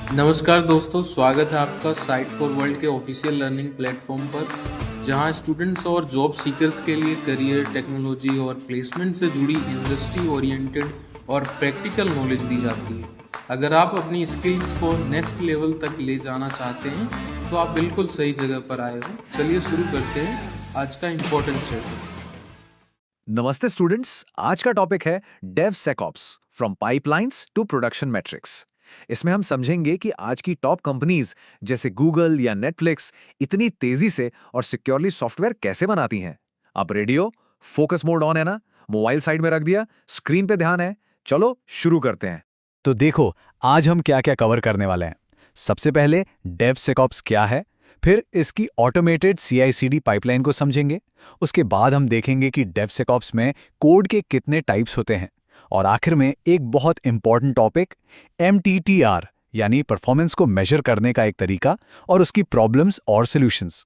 नमस्कार दोस्तों, स्वागत है आपका साइट फॉर वर्ल्ड के ऑफिशियल लर्निंग प्लेटफॉर्म पर, जहां स्टूडेंट्स और जॉब सीकर्स के लिए करियर, टेक्नोलॉजी और प्लेसमेंट से जुड़ी इंडस्ट्री ओरिएंटेड और प्रैक्टिकल नॉलेज दी जाती है। अगर आप अपनी स्किल्स को नेक्स्ट लेवल तक ले जाना चाहते हैं, तो आप बिल्कुल सही जगह पर आए हो। चलिए शुरू करते हैं आज का इम्पोर्टेंट सेशन। नमस्ते स्टूडेंट्स, आज का टॉपिक है DevSecOps from pipelines to production metrics. इसमें हम समझेंगे कि आज की टॉप कंपनीज जैसे गूगल या नेटफ्लिक्स इतनी तेजी से और सिक्योरली सॉफ्टवेयर कैसे बनाती हैं। अब रेडियो फोकस मोड ऑन है ना, मोबाइल साइड में रख दिया, स्क्रीन पे ध्यान है। चलो शुरू करते हैं। तो देखो, आज हम क्या क्या कवर करने वाले हैं। सबसे पहले डेवसेकऑप्स क्या है, फिर इसकी ऑटोमेटेड CI/CD पाइपलाइन को समझेंगे। उसके बाद हम देखेंगे कि डेवसेकऑप्स में कोड के कितने टाइप्स होते हैं, और आखिर में एक बहुत इंपॉर्टेंट टॉपिक MTTR यानी परफॉर्मेंस को मेजर करने का एक तरीका और उसकी प्रॉब्लम्स और सॉल्यूशंस।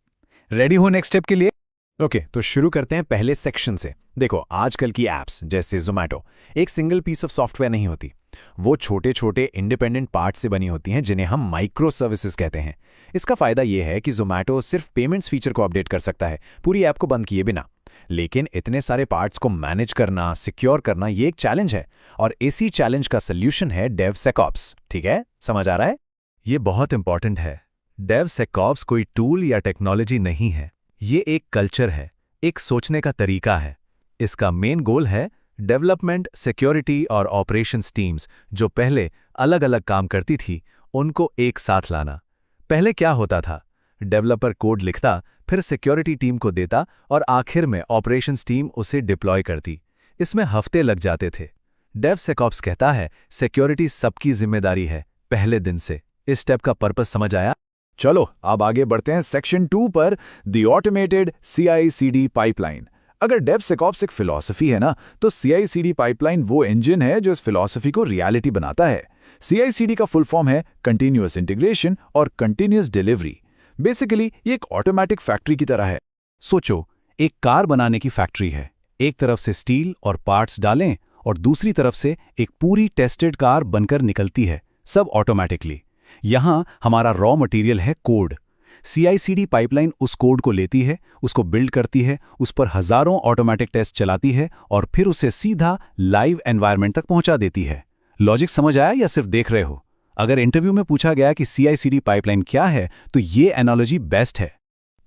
रेडी हो नेक्स्ट स्टेप के लिए? ओके, तो शुरू करते हैं पहले सेक्शन से। देखो, आजकल की एप्स जैसे ज़ोमैटो एक सिंगल पीस ऑफ सॉफ्टवेयर नहीं होती। वो छोटे छोटे इंडिपेंडेंट पार्ट से बनी होती हैं, जिन्हें हम माइक्रो सर्विसेज कहते हैं। इसका फायदा ये है कि ज़ोमैटो सिर्फ पेमेंट्स फीचर को अपडेट कर सकता है, पूरी ऐप को बंद किए बिना। लेकिन इतने सारे पार्ट्स को मैनेज करना, सिक्योर करना, ये एक चैलेंज है, और इसी चैलेंज का सोल्यूशन है डेवसेकऑप्स। ठीक है, समझ आ रहा है? ये बहुत इंपॉर्टेंट है। डेवसेकऑप्स कोई टूल या टेक्नोलॉजी नहीं है, ये एक कल्चर है, एक सोचने का तरीका है। इसका मेन गोल है डेवलपमेंट, सिक्योरिटी और ऑपरेशंस टीम्स जो पहले अलग अलग काम करती थी, उनको एक साथ लाना। पहले क्या होता था? डेवलपर कोड लिखता, फिर सिक्योरिटी टीम को देता, और आखिर में ऑपरेशंस टीम उसे डिप्लॉय करती। इसमें हफ्ते लग जाते थे। डेवसेकऑप्स कहता है सिक्योरिटी सबकी जिम्मेदारी है, पहले दिन से। इस स्टेप का पर्पस समझ आया? चलो अब आगे बढ़ते हैं सेक्शन 2 पर, द ऑटोमेटेड CI/CD पाइपलाइन। अगर डेवसेकऑप्स एक फिलॉसफी है ना, तो CI/CD पाइपलाइन वो इंजन है जो इस फिलॉसफी को रियलिटी बनाता है। CI/CD का फुल फॉर्म है कंटिन्यूअस इंटीग्रेशन और कंटिन्यूअस डिलीवरी। बेसिकली ये एक ऑटोमेटिक फैक्ट्री की तरह है। सोचो, एक कार बनाने की फैक्ट्री है। एक तरफ से स्टील और पार्ट्स डालें, और दूसरी तरफ से एक पूरी टेस्टेड कार बनकर निकलती है, सब ऑटोमेटिकली। यहां हमारा रॉ मटेरियल है कोड। CI/CD पाइपलाइन उस कोड को लेती है, उसको बिल्ड करती है, उस पर हजारों ऑटोमेटिक टेस्ट चलाती है, और फिर उसे सीधा लाइव एनवायरनमेंट तक पहुंचा देती है। लॉजिक समझ आया या सिर्फ देख रहे हो? अगर इंटरव्यू में पूछा गया कि CI/CD पाइपलाइन क्या है, तो ये एनालॉजी बेस्ट है।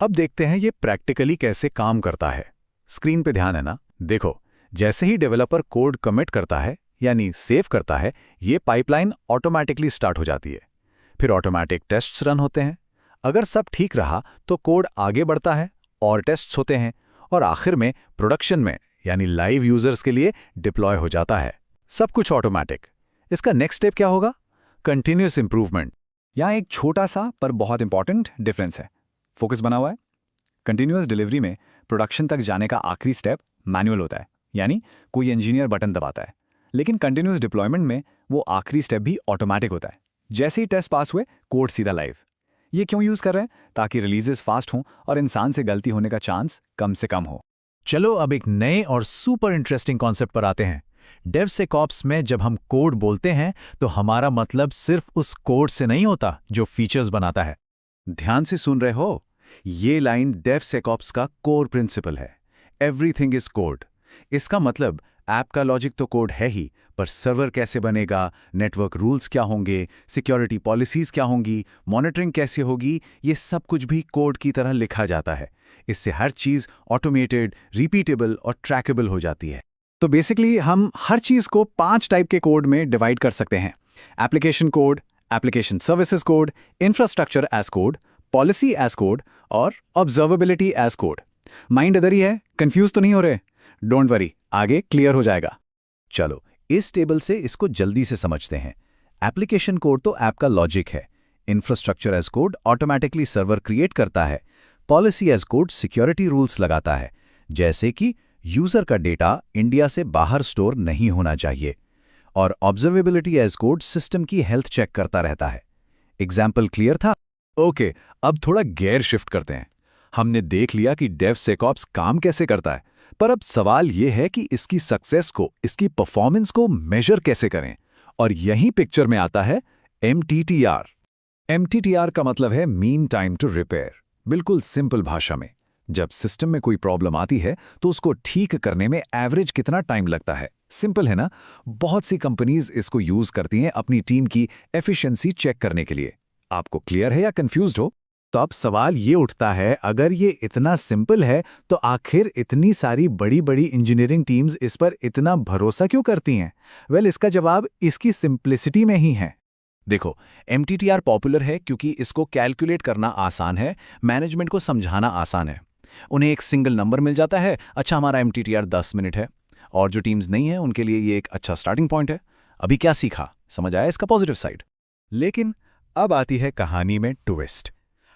अब देखते हैं ये प्रैक्टिकली कैसे काम करता है। स्क्रीन पे ध्यान है ना? देखो, जैसे ही डेवलपर कोड कमिट करता है यानी सेव करता है, ये पाइपलाइन ऑटोमेटिकली स्टार्ट हो जाती है। फिर ऑटोमेटिक टेस्ट्स रन होते हैं। अगर सब ठीक रहा तो कोड आगे बढ़ता है, और टेस्ट्स होते हैं, और आखिर में प्रोडक्शन में यानी लाइव यूजर्स के लिए डिप्लॉय हो जाता है। सब कुछ ऑटोमेटिक। इसका नेक्स्ट स्टेप क्या होगा? Continuous improvement. यहाँ एक छोटा सा पर बहुत इंपॉर्टेंट डिफरेंस है। फोकस बना हुआ है। कंटिन्यूअस डिलीवरी में प्रोडक्शन तक जाने का आखिरी स्टेप मैनुअल होता है, यानी कोई इंजीनियर बटन दबाता है। लेकिन कंटिन्यूअस डिप्लॉयमेंट में वो आखिरी स्टेप भी ऑटोमेटिक होता है। जैसे ही टेस्ट पास हुए, कोड सीधा लाइव। ये क्यों यूज कर रहे हैं? ताकि रिलीजेस फास्ट हों और इंसान से गलती होने का चांस कम से कम हो। चलो अब एक नए और सुपर इंटरेस्टिंग कॉन्सेप्ट पर आते हैं। डेवसेकऑप्स में जब हम कोड बोलते हैं, तो हमारा मतलब सिर्फ उस कोड से नहीं होता जो फीचर्स बनाता है। ध्यान से सुन रहे हो? ये लाइन डेवसेकऑप्स का कोर प्रिंसिपल है। Everything is code. इसका मतलब ऐप का लॉजिक तो कोड है ही, पर सर्वर कैसे बनेगा, नेटवर्क रूल्स क्या होंगे, सिक्योरिटी पॉलिसीज क्या होंगी, मॉनिटरिंग कैसे होगी, ये सब कुछ भी कोड की तरह लिखा जाता है। इससे हर चीज ऑटोमेटेड, रिपीटेबल और ट्रैकेबल हो जाती है। तो बेसिकली हम हर चीज को 5 टाइप के कोड में डिवाइड कर सकते हैं: application code, application services code, infrastructure as code, policy as code, और ऑब्जर्वेबिलिटी एज कोड। माइंड इधर ही है, कंफ्यूज तो नहीं हो रहे? डोंट वरी, आगे क्लियर हो जाएगा। चलो इस टेबल से इसको जल्दी से समझते हैं। एप्लीकेशन कोड तो ऐप का लॉजिक है। Infrastructure as code automatically server create करता है। Policy as code security rules लगाता है, जैसे कि यूजर का डेटा इंडिया से बाहर स्टोर नहीं होना चाहिए। और ऑब्जर्वेबिलिटी एज कोड सिस्टम की हेल्थ चेक करता रहता है। एग्जाम्पल क्लियर था? ओके, अब थोड़ा गियर शिफ्ट करते हैं। हमने देख लिया कि डेवसेकऑप्स काम कैसे करता है, पर अब सवाल यह है कि इसकी सक्सेस को, इसकी परफॉर्मेंस को मेजर कैसे करें। और यही पिक्चर में आता है MTTR। MTTR का मतलब है मीन टाइम टू रिपेयर। बिल्कुल सिंपल भाषा में, जब सिस्टम में कोई प्रॉब्लम आती है तो उसको ठीक करने में एवरेज कितना टाइम लगता है। सिंपल है ना? बहुत सी कंपनीज इसको यूज करती हैं अपनी टीम की एफिशिएंसी चेक करने के लिए। आपको क्लियर है या कंफ्यूज्ड हो? तो अब सवाल ये उठता है, अगर ये इतना सिंपल है तो आखिर इतनी सारी बड़ी बड़ी इंजीनियरिंग टीम्स इस पर इतना भरोसा क्यों करती हैं? वेल, इसका जवाब इसकी सिंप्लिसिटी में ही है। देखो, MTTR पॉपुलर है क्योंकि इसको कैलकुलेट करना आसान है, मैनेजमेंट को समझाना आसान है। उन्हें एक सिंगल नंबर मिल जाता है, अच्छा हमारा MTTR 10 मिनट है, और जो टीम्स नहीं है उनके लिए ये एक अच्छा स्टार्टिंग पॉइंट है। अभी क्या सीखा? समझ आया इसका पॉजिटिव साइड? लेकिन अब आती है कहानी में ट्विस्ट।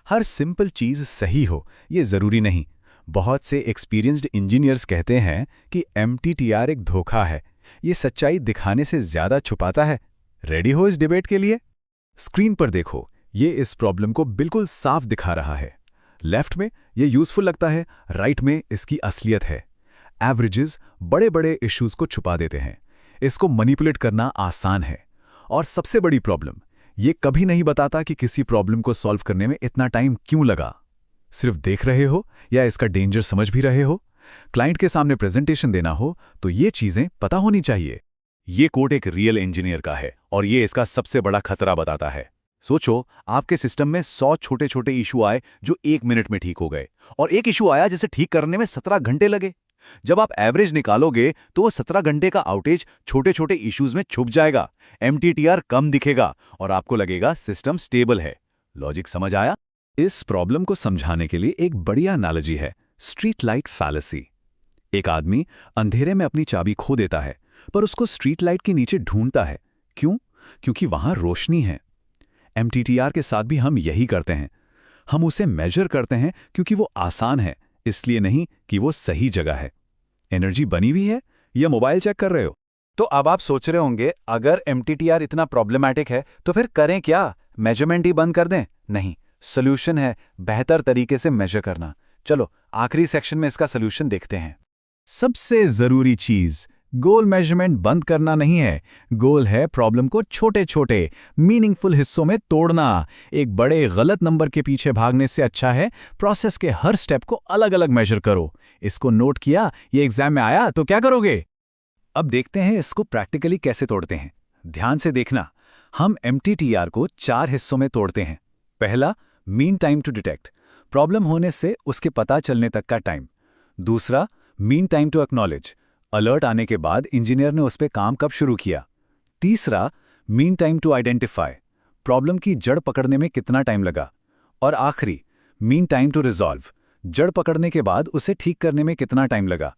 हर सिंपल चीज सही हो ये जरूरी नहीं। बहुत से एक्सपीरियंस्ड इंजीनियर्स कहते हैं कि MTTR एक धोखा है, ये सच्चाई दिखाने से ज्यादा छुपाता है। रेडी हो इस डिबेट के लिए? स्क्रीन पर देखो, ये इस प्रॉब्लम को बिल्कुल साफ दिखा रहा है। लेफ्ट में ये यूजफुल लगता है, राइट में इसकी असलियत है। एवरेजेस बड़े बड़े इश्यूज को छुपा देते हैं, इसको मैनिपुलेट करना आसान है। और सबसे बड़ी प्रॉब्लम, ये कभी नहीं बताता कि किसी प्रॉब्लम को सॉल्व करने में इतना टाइम क्यों लगा। सिर्फ देख रहे हो या इसका डेंजर समझ भी रहे हो? क्लाइंट के सामने प्रेजेंटेशन देना हो तो ये चीजें पता होनी चाहिए। ये कोड एक रियल इंजीनियर का है और ये इसका सबसे बड़ा खतरा बताता है। सोचो, आपके सिस्टम में 100 छोटे छोटे इशू आए जो 1 मिनट में ठीक हो गए, और एक इशू आया जिसे ठीक करने में 17 घंटे लगे। जब आप एवरेज निकालोगे तो वो 17 घंटे का आउटेज छोटे छोटे इश्यूज में छुप जाएगा, MTTR कम दिखेगा और आपको लगेगा सिस्टम स्टेबल है। लॉजिक समझ आया? इस प्रॉब्लम को समझाने के लिए एक बढ़िया एनालॉजी है, स्ट्रीट लाइट फैलेसी। एक आदमी अंधेरे में अपनी चाबी खो देता है, पर उसको स्ट्रीट लाइट के नीचे ढूंढता है। क्यों? क्योंकि वहां रोशनी है। MTTR के साथ भी हम यही करते हैं। हम उसे मेजर करते हैं क्योंकि वो आसान है, इसलिए नहीं कि वो सही जगह है। एनर्जी बनी हुई है या मोबाइल चेक कर रहे हो? तो अब आप सोच रहे होंगे, अगर MTTR इतना प्रॉब्लमैटिक है तो फिर करें क्या? मेजरमेंट ही बंद कर दें? नहीं, सोल्यूशन है बेहतर तरीके से मेजर करना। चलो आखिरी सेक्शन में इसका सोल्यूशन देखते हैं। सबसे जरूरी चीज गोल मेजरमेंट बंद करना नहीं है, गोल है प्रॉब्लम को छोटे छोटे मीनिंगफुल हिस्सों में तोड़ना। एक बड़े गलत नंबर के पीछे भागने से अच्छा है प्रोसेस के हर स्टेप को अलग अलग मेजर करो। इसको नोट किया? ये एग्जाम में आया तो क्या करोगे? अब देखते हैं इसको प्रैक्टिकली कैसे तोड़ते हैं। ध्यान से देखना, हम MTTR को 4 हिस्सों में तोड़ते हैं। पहला, mean time to detect, problem होने से उसके पता चलने तक का टाइम। दूसरा, mean time to acknowledge, alert आने के बाद इंजीनियर ने उस पर काम कब शुरू किया। तीसरा, mean time to identify, problem की जड़ पकड़ने में कितना टाइम लगा। और आखिरी, मीन टाइम टू रिजॉल्व, जड़ पकड़ने के बाद उसे ठीक करने में कितना टाइम लगा।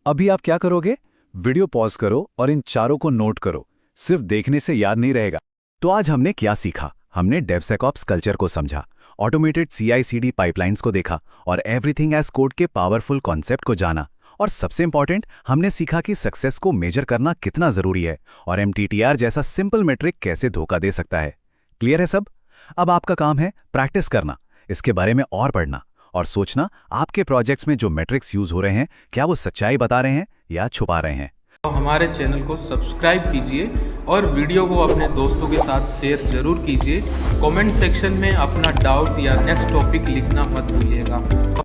अभी आप क्या करोगे? वीडियो पॉज करो और इन चारों को नोट करो, सिर्फ देखने से याद नहीं रहेगा। तो आज हमने क्या सीखा? हमने डेवसेकऑप्स कल्चर को समझा, ऑटोमेटेड CI/CD पाइपलाइंस को देखा और एवरीथिंग एज कोड के पावरफुल कॉन्सेप्ट को जाना। और सबसे इंपॉर्टेंट, हमने सीखा कि सक्सेस को मेजर करना कितना जरूरी है और MTTR जैसा सिंपल मेट्रिक कैसे धोखा दे सकता है। क्लियर है सब? अब आपका काम है प्रैक्टिस करना, इसके बारे में और पढ़ना और सोचना आपके प्रोजेक्ट्स में जो मेट्रिक्स यूज हो रहे हैं क्या वो सच्चाई बता रहे हैं या छुपा रहे हैं। तो हमारे चैनल को सब्सक्राइब कीजिए और वीडियो को अपने दोस्तों के साथ शेयर जरूर कीजिए। कमेंट सेक्शन में अपना डाउट या नेक्स्ट टॉपिक लिखना मत भूलिएगा।